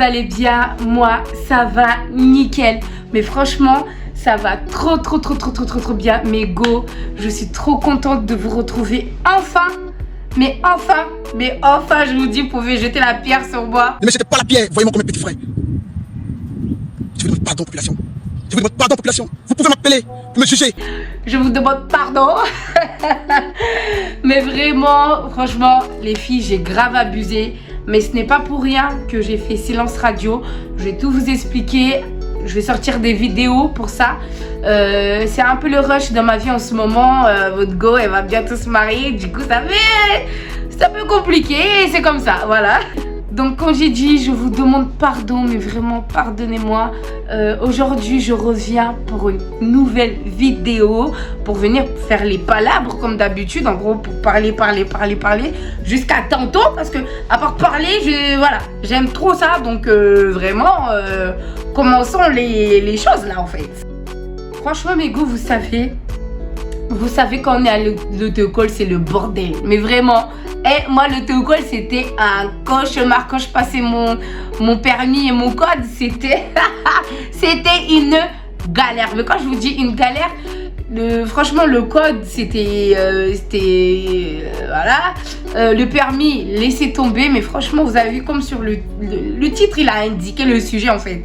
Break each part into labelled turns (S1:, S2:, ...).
S1: vous allez bien. Moi, ça va nickel. Mais franchement, ça va trop bien. Mais go, je suis trop contente de vous retrouver enfin. Mais enfin, je vous dis, vous pouvez jeter la pierre sur moi.
S2: Ne me jetez pas la pierre, voyez-moi comme un petit frère. Je vous demande pardon, population. Je vous demande pardon, population. Vous pouvez m'appeler pour me juger.
S1: Je vous demande pardon. Mais vraiment, franchement, les filles, j'ai grave abusé. Mais ce n'est pas pour rien que j'ai fait silence radio. Je vais tout vous expliquer. Je vais sortir des vidéos pour ça. C'est un peu le rush dans ma vie en ce moment. Votre go, elle va bientôt se marier. Du coup, c'est un peu compliqué. C'est comme ça, voilà. Donc, comme j'ai dit, je vous demande pardon, mais vraiment, pardonnez-moi. Aujourd'hui, je reviens pour une nouvelle vidéo, pour venir faire les palabres, comme d'habitude. En gros, pour parler, jusqu'à tantôt. Parce que, à part parler, voilà, j'aime trop ça. Donc, vraiment, commençons les choses, là, en fait. Franchement, mes go, vous savez quand on est à l'autocall, c'est le bordel. Mais vraiment, moi, l'autocall, c'était un cauchemar. Quand je passais mon permis et mon code, c'était une galère. Mais quand je vous dis une galère, franchement, le code, c'était voilà. Le permis, laissez tomber. Mais franchement, vous avez vu comme sur le titre, il a indiqué le sujet, en fait.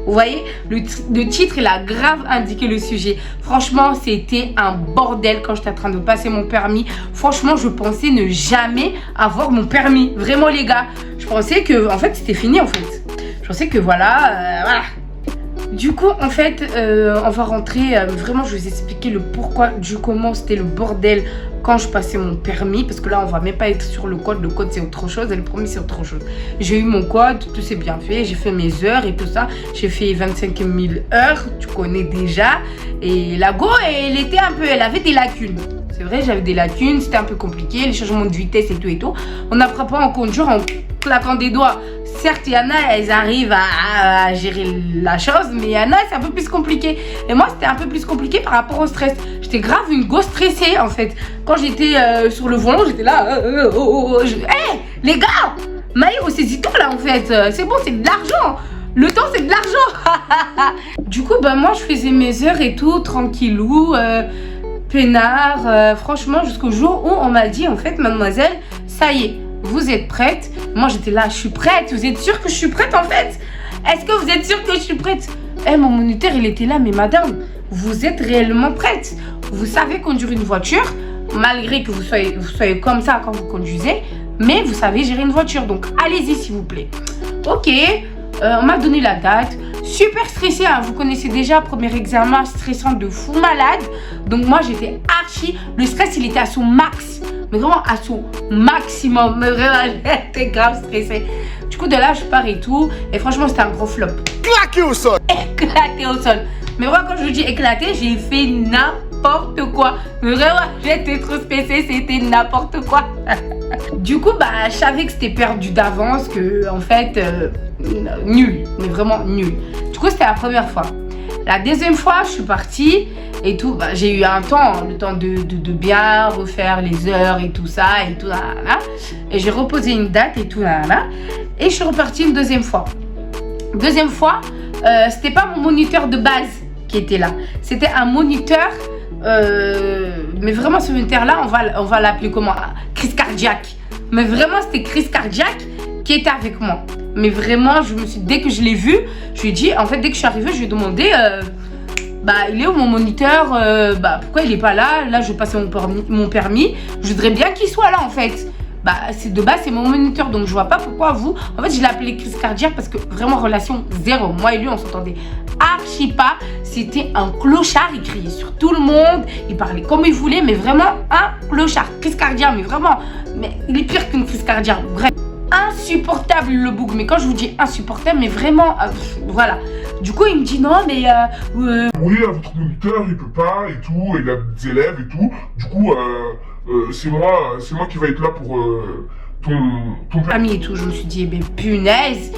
S1: Vous voyez, le titre, il a grave indiqué le sujet. Franchement, c'était un bordel quand j'étais en train de passer mon permis. Franchement, je pensais ne jamais avoir mon permis. Vraiment, les gars. Je pensais que, en fait, c'était fini, en fait. Je pensais que, voilà. Du coup, en fait, on va rentrer. Vraiment, je vais vous expliquer le pourquoi, du comment c'était le bordel quand je passais mon permis. Parce que là, on va même pas être sur le code. Le code, c'est autre chose. Et le permis, c'est autre chose. J'ai eu mon code. Tout s'est bien fait. J'ai fait mes heures et tout ça. J'ai fait 25 000 heures. Tu connais déjà. Et la go, elle avait des lacunes. C'est vrai, j'avais des lacunes. C'était un peu compliqué. Les changements de vitesse et tout. On n'apprend pas en conduire en claquant des doigts. Certes, il y en a, elles arrivent à gérer la chose, mais il y en a, c'est un peu plus compliqué. Et moi, c'était un peu plus compliqué par rapport au stress. J'étais grave une go stressée, en fait. Quand j'étais sur le volant, j'étais là. Hey, les gars, Maïro, saisis-toi là, en fait. C'est bon, c'est de l'argent. Le temps, c'est de l'argent. Du coup, moi, je faisais mes heures et tout, tranquillou, peinard. Franchement, jusqu'au jour où on m'a dit, en fait, mademoiselle, ça y est. Vous êtes prête? Moi, j'étais là, je suis prête. Vous êtes sûre que je suis prête, en fait? Est-ce que vous êtes sûre que je suis prête? Mon moniteur, il était là, mais madame, vous êtes réellement prête? Vous savez conduire une voiture, malgré que vous soyez comme ça quand vous conduisez, mais vous savez gérer une voiture. Donc, allez-y, s'il vous plaît. Ok, on m'a donné la date. Super stressée, hein. Vous connaissez déjà, premier examen stressant de fou malade. Donc, moi, j'étais archi. Le stress, il était à son max. Mais vraiment à son maximum. Mais vraiment, j'étais grave stressée. Du coup, de là, je pars et tout. Et franchement, c'était un gros flop.
S2: Claqué au sol.
S1: Éclaté au sol. Mais vraiment, quand je vous dis éclaté, j'ai fait n'importe quoi. Mais vraiment, j'étais trop stressée. C'était n'importe quoi. Du coup, je savais que c'était perdu d'avance. Que, en fait, nul. Mais vraiment nul. Du coup, c'était la première fois. La deuxième fois, je suis partie. Et tout, j'ai eu un temps, le temps de bien refaire les heures et tout ça et tout là. Et j'ai reposé une date et tout là. Et je suis repartie une deuxième fois. Deuxième fois, c'était pas mon moniteur de base qui était là. C'était un moniteur, mais vraiment ce moniteur là, on va l'appeler comment? Crise cardiaque. Mais vraiment c'était crise cardiaque qui était avec moi. Mais vraiment, dès que je l'ai vu, je lui ai dit, en fait dès que je suis arrivée, je lui ai demandé... il est où mon moniteur? Pourquoi il est pas là? Là, je passe mon permis. Je voudrais bien qu'il soit là, en fait. De base, c'est mon moniteur. Donc, je vois pas pourquoi vous... En fait, je l'ai appelé crise cardiaque parce que vraiment, relation zéro. Moi et lui, on s'entendait archi pas. C'était un clochard. Il criait sur tout le monde. Il parlait comme il voulait. Mais vraiment, un clochard. Crise cardiaque, mais vraiment... Mais il est pire qu'une crise cardiaque. Bref. Insupportable le bouc, mais quand je vous dis insupportable, mais vraiment, voilà. Du coup, il me dit non, mais
S3: oui, votre moniteur, il peut pas et tout, et il a des élèves et tout. Du coup, c'est moi qui va être là pour ton
S1: permis et tout. Je me suis dit, punaise,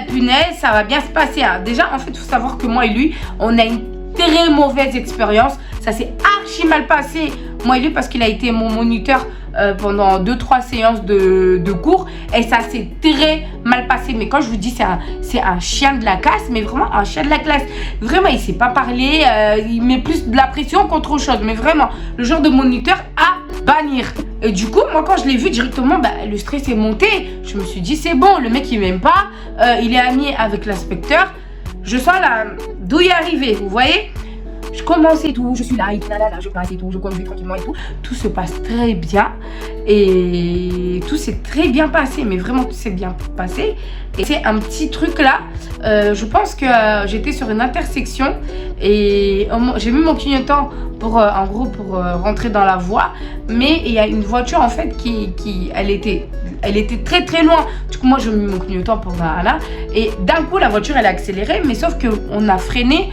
S1: punaise, ça va bien se passer. Hein. Déjà, en fait, il faut savoir que moi et lui, on a une très mauvaise expérience. Ça s'est archi mal passé, moi et lui, parce qu'il a été mon moniteur pendant 2-3 séances de cours et ça s'est très mal passé. Mais quand je vous dis c'est un chien de la classe, mais vraiment un chien de la classe. Vraiment, il sait pas parler, il met plus de la pression qu'autre chose. Mais vraiment, le genre de moniteur à bannir. Et du coup, moi quand je l'ai vu directement, le stress est monté. Je me suis dit c'est bon, le mec il m'aime pas, il est ami avec l'inspecteur. Je sens la douille arriver, vous voyez. Je commence et tout, je suis là et tout, là, je passe et tout, je conduis tranquillement et tout. Tout se passe très bien et tout s'est très bien passé, mais vraiment tout s'est bien passé. Et c'est un petit truc là, je pense que j'étais sur une intersection et j'ai mis mon clignotant pour, en gros, pour rentrer dans la voie. Mais il y a une voiture en fait elle était très très loin. Du coup moi je mets mon clignotant pour là et d'un coup la voiture elle a accéléré, mais sauf qu'on a freiné.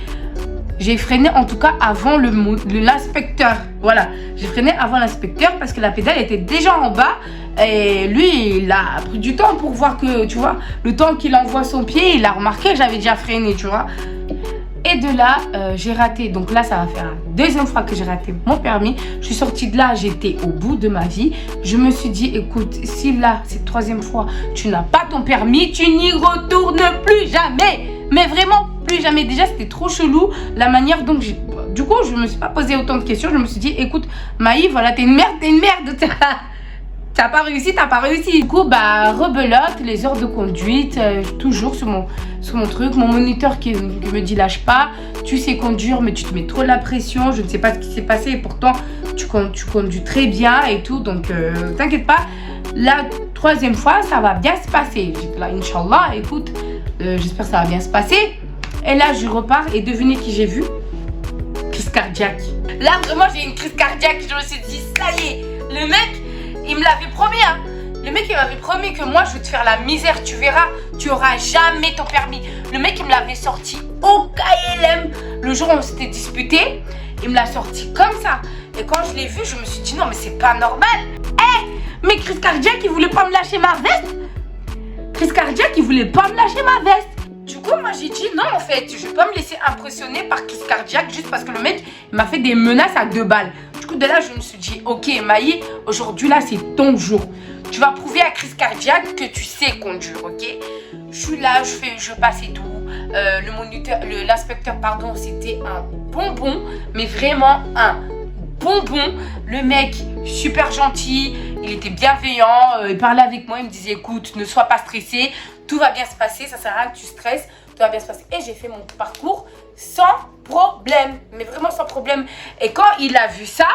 S1: J'ai freiné en tout cas avant l'inspecteur. Voilà, j'ai freiné avant l'inspecteur parce que la pédale était déjà en bas. Et lui, il a pris du temps pour voir que, tu vois, le temps qu'il envoie son pied, il a remarqué que j'avais déjà freiné, tu vois. Et de là, j'ai raté. Donc là, ça va faire la deuxième fois que j'ai raté mon permis. Je suis sortie de là, j'étais au bout de ma vie. Je me suis dit, écoute, si là, cette troisième fois, tu n'as pas ton permis, tu n'y retournes plus jamais. Mais vraiment plus jamais. Déjà, c'était trop chelou la manière dont j'ai... Du coup, je me suis pas posé autant de questions. Je me suis dit, écoute, Maï, voilà, t'es une merde, T'as pas réussi, t'as pas réussi. Du coup, rebelote, les heures de conduite, toujours sur mon truc. Mon moniteur qui me dit lâche pas. Tu sais conduire, mais tu te mets trop la pression. Je ne sais pas ce qui s'est passé. Et pourtant, tu conduis très bien et tout. Donc, t'inquiète pas. La troisième fois, ça va bien se passer. J'étais là, Inch'Allah, écoute, j'espère que ça va bien se passer. Et là, je repars et devinez qui j'ai vu? Crise cardiaque. Là, vraiment, j'ai une crise cardiaque. Je me suis dit, ça y est, le mec, il me l'avait promis, hein. Le mec, il m'avait promis que moi, je vais te faire la misère. Tu verras, tu auras jamais ton permis. Le mec, il me l'avait sorti au KLM. Le jour où on s'était disputé, il me l'a sorti comme ça. Et quand je l'ai vu, je me suis dit, non, mais c'est pas normal. Mais crise cardiaque, il voulait pas me lâcher ma veste. Crise cardiaque, il voulait pas me lâcher ma veste. Du coup, moi, j'ai dit, non, en fait, je vais pas me laisser impressionner par crise cardiaque juste parce que le mec, il m'a fait des menaces à 2 balles. Du coup, de là, je me suis dit, ok, Maï, aujourd'hui, là, c'est ton jour. Tu vas prouver à crise cardiaque que tu sais conduire, ok? Je suis là, je passe et tout. L'inspecteur, pardon, c'était un bonbon, mais vraiment un bonbon. Le mec, super gentil, il était bienveillant, il parlait avec moi, il me disait, écoute, ne sois pas stressé, tout va bien se passer, ça sert à rien que tu stresses, tout va bien se passer. Et j'ai fait mon parcours sans problème, mais vraiment sans problème. Et quand il a vu ça,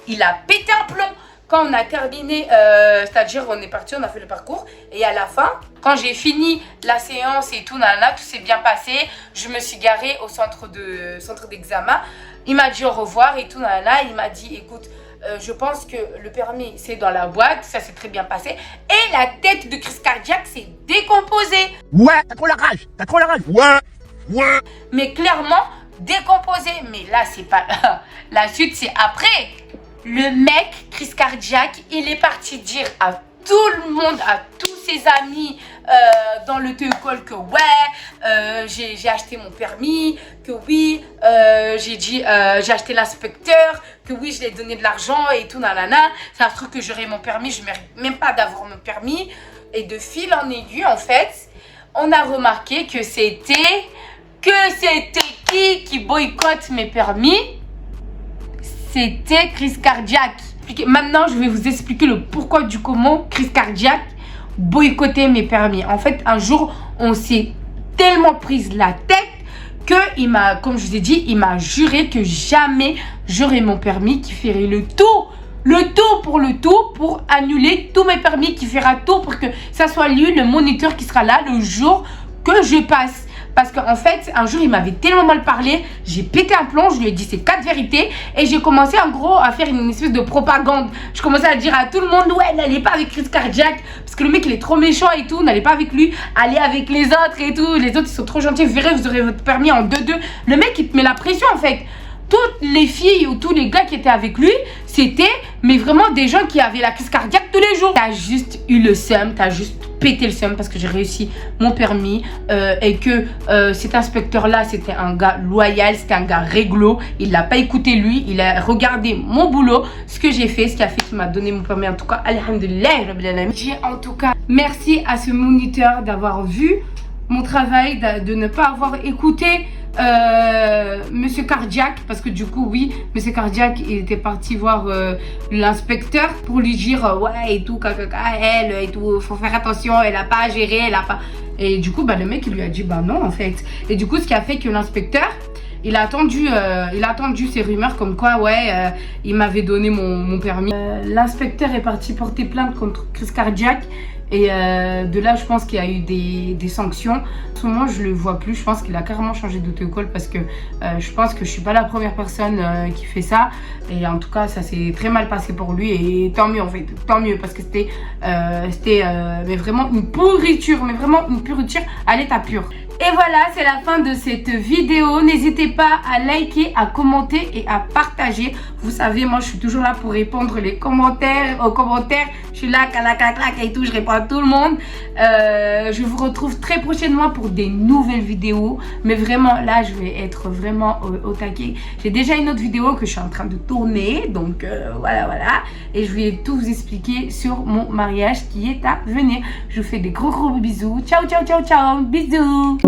S1: il a pété un plomb. Quand on a terminé, c'est-à-dire on est parti, on a fait le parcours. Et à la fin, quand j'ai fini la séance et tout, tout s'est bien passé. Je me suis garée au centre d'examen. Il m'a dit au revoir et tout, il m'a dit, écoute, je pense que le permis, c'est dans la boîte. Ça s'est très bien passé. Et la tête de crise cardiaque s'est décomposée.
S2: Ouais, t'as trop la rage. Ouais.
S1: Mais clairement, décomposée. Mais là, c'est pas... La suite, c'est après. Le mec, crise cardiaque, il est parti dire à tout le monde, à tous ses amis dans le télécole que ouais, j'ai acheté mon permis, que oui, j'ai acheté l'inspecteur, que oui, je lui ai donné de l'argent et tout, Ça se trouve que j'aurai mon permis, je mérite même pas d'avoir mon permis. Et de fil en aiguille, en fait, on a remarqué que c'était qui boycotte mes permis? C'était crise cardiaque. Maintenant, je vais vous expliquer le pourquoi du comment crise cardiaque boycotter mes permis. En fait, un jour, on s'est tellement prise la tête que comme je vous ai dit, il m'a juré que jamais j'aurais mon permis, qui ferait le tout pour annuler tous mes permis, qui fera tout pour que ça soit lui, le moniteur, qui sera là le jour que je passe. Parce qu'en fait, un jour, il m'avait tellement mal parlé, j'ai pété un plomb, je lui ai dit ces 4 vérités et j'ai commencé en gros à faire une espèce de propagande. Je commençais à dire à tout le monde, ouais, n'allez pas avec crise cardiaque, parce que le mec, il est trop méchant et tout, n'allez pas avec lui, allez avec les autres et tout. Les autres, ils sont trop gentils, vous verrez, vous aurez votre permis en 2-2. Le mec, il te met la pression en fait. toutes les filles ou tous les gars qui étaient avec lui, c'était, mais vraiment des gens qui avaient la crise cardiaque tous les jours. T'as juste eu le seum, t'as juste pété le seum parce que j'ai réussi mon permis et que cet inspecteur-là, c'était un gars loyal, c'était un gars réglo. Il l'a pas écouté lui, il a regardé mon boulot, ce que j'ai fait, ce qui a fait qu'il m'a donné mon permis. En tout cas, alhamdulillah, j'ai en tout cas merci à ce moniteur d'avoir vu mon travail, de ne pas avoir écouté Monsieur Cardiaque, parce que du coup oui, Monsieur Cardiaque il était parti voir l'inspecteur pour lui dire ouais et tout, elle et tout, faut faire attention, elle a pas géré, elle a pas, et du coup bah le mec il lui a dit bah non en fait, et du coup ce qui a fait que l'inspecteur il a attendu ces rumeurs comme quoi ouais il m'avait donné mon permis. L'inspecteur est parti porter plainte contre crise cardiaque. Et de là, je pense qu'il y a eu des sanctions. En ce moment, je le vois plus. Je pense qu'il a carrément changé d'auto-école parce que je pense que je suis pas la première personne qui fait ça. Et en tout cas, ça s'est très mal passé pour lui. Et tant mieux en fait, tant mieux parce que c'était mais vraiment une pourriture, à l'état pur. Et voilà, c'est la fin de cette vidéo. N'hésitez pas à liker, à commenter et à partager. Vous savez, moi, je suis toujours là pour répondre aux commentaires. Je suis là, clac et tout. Je réponds à tout le monde. Je vous retrouve très prochainement pour des nouvelles vidéos. Mais vraiment, là, je vais être vraiment au taquet. J'ai déjà une autre vidéo que je suis en train de tourner. Donc, voilà. Et je vais tout vous expliquer sur mon mariage qui est à venir. Je vous fais des gros bisous. Ciao. Bisous.